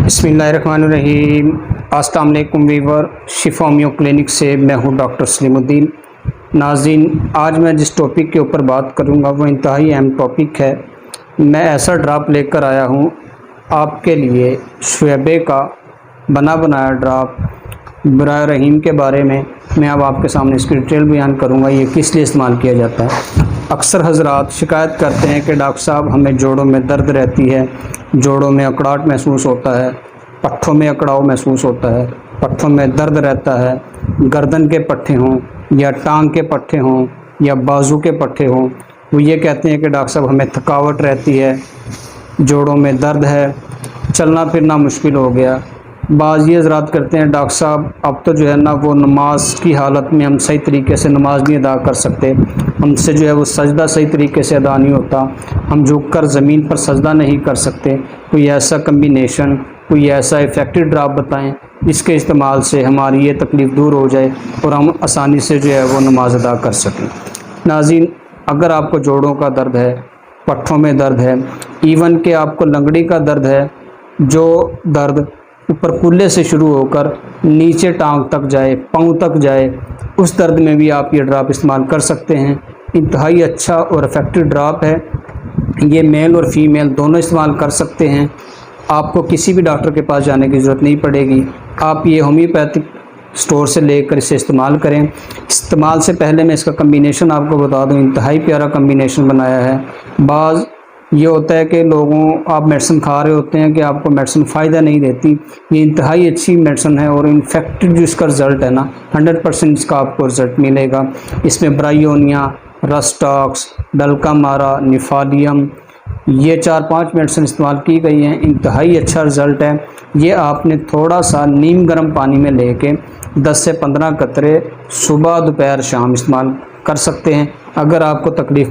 बिस्मिल्लाहिर्रहमानिर्रहीम। अस्सलाम वालेकुम वीवर, शिफा होमियो क्लिनिक से मैं हूं डॉक्टर सलीमुद्दीन। नाज़रीन, आज मैं जिस टॉपिक के ऊपर बात करूंगा वो इंतहाई अहम टॉपिक है। मैं ऐसा ड्राप लेकर आया हूं आपके लिए, शुएबे का बना बनाया ड्राप बराए रहीम के बारे में मैं अब आपके सामने इसकी डिटेल बयान करूंगा। ये किस लिए इस्तेमाल किया जाता है। अक्सर हजरात शिकायत करते हैं कि डॉक्टर साहब हमें जोड़ों में दर्द रहती है, जोड़ों में अकड़ाहट महसूस होता है, पट्ठों में अकड़ाव महसूस होता है, पट्ठों में दर्द रहता है, गर्दन के पट्ठे हों या टांग के पट्ठे हों या बाजू के पट्ठे हों। वो ये कहते हैं कि डॉक्टर साहब हमें थकावट रहती है, जोड़ों में दर्द है, चलना फिरना मुश्किल हो गया। बाज़ ये हज़रात करते हैं डॉक्टर साहब अब तो जो है ना वो नमाज की हालत में हम सही तरीके से नमाज नहीं अदा कर सकते, हमसे जो है वो सजदा सही तरीके से अदा नहीं होता, हम झुक कर ज़मीन पर सजदा नहीं कर सकते। कोई ऐसा कम्बिनेशन, कोई ऐसा इफ़ेक्टिव ड्राप बताएं जिसके इस्तेमाल से हमारी ये तकलीफ़ दूर हो जाए और हम आसानी से जो है वो नमाज अदा कर सकें। नाज़रीन, अगर आपको जोड़ों का दर्द है, पट्ठों में दर्द है, इवन कि आपको लंगड़ी का दर्द है, जो दर्द ऊपर कुल्ले से शुरू होकर नीचे टांग तक जाए, पाँव तक जाए, उस दर्द में भी आप ये ड्राप इस्तेमाल कर सकते हैं। इंतहाई अच्छा और इफ़ेक्टिव ड्राप है। ये मेल और फीमेल दोनों इस्तेमाल कर सकते हैं। आपको किसी भी डॉक्टर के पास जाने की ज़रूरत नहीं पड़ेगी। आप ये होम्योपैथिक स्टोर से लेकर इसे इस्तेमाल करें। इस्तेमाल से पहले मैं इसका कम्बिनेशन आपको बता दूं, इंतहाई प्यारा कम्बिनेशन बनाया है। बाज़ ये होता है कि लोगों आप मेडिसिन खा रहे होते हैं कि आपको मेडिसिन फ़ायदा नहीं देती। ये इंतहाई अच्छी मेडिसिन है और इन्फेक्टेड जो इसका रिज़ल्ट है ना 100% इसका आपको रिज़ल्ट मिलेगा। इसमें ब्रायोनिया, रस्टॉक्स, डल्का मारा, निफालियम, ये 4-5 मेडिसिन इस्तेमाल की गई हैं। इंतहाई अच्छा रिज़ल्ट है। ये आपने थोड़ा सा नीम गर्म पानी में लेके 10 से 15 कतरे सुबह दोपहर शाम इस्तेमाल कर सकते हैं। अगर आपको तकलीफ़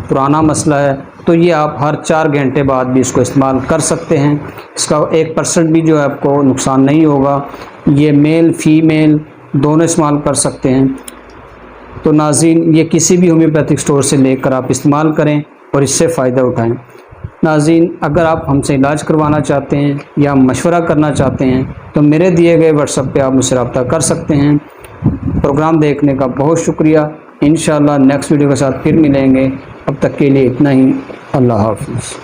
पुराना मसला है तो ये आप हर 4 घंटे बाद भी इसको इस्तेमाल कर सकते हैं। इसका 1% भी जो है आपको नुकसान नहीं होगा। ये मेल फीमेल दोनों इस्तेमाल कर सकते हैं। तो नाज़रीन, ये किसी भी होम्योपैथिक स्टोर से लेकर आप इस्तेमाल करें और इससे फ़ायदा उठाएं। नाज़रीन, अगर आप हमसे इलाज करवाना चाहते हैं या मशवरा करना चाहते हैं तो मेरे दिए गए व्हाट्सएप पे आप मुझसे रब्ता कर सकते हैं। प्रोग्राम देखने का बहुत शुक्रिया। इंशाअल्लाह नेक्स्ट वीडियो के साथ फिर मिलेंगे। अब तक के लिए इतना ही। अल्लाह हाफ़िज़।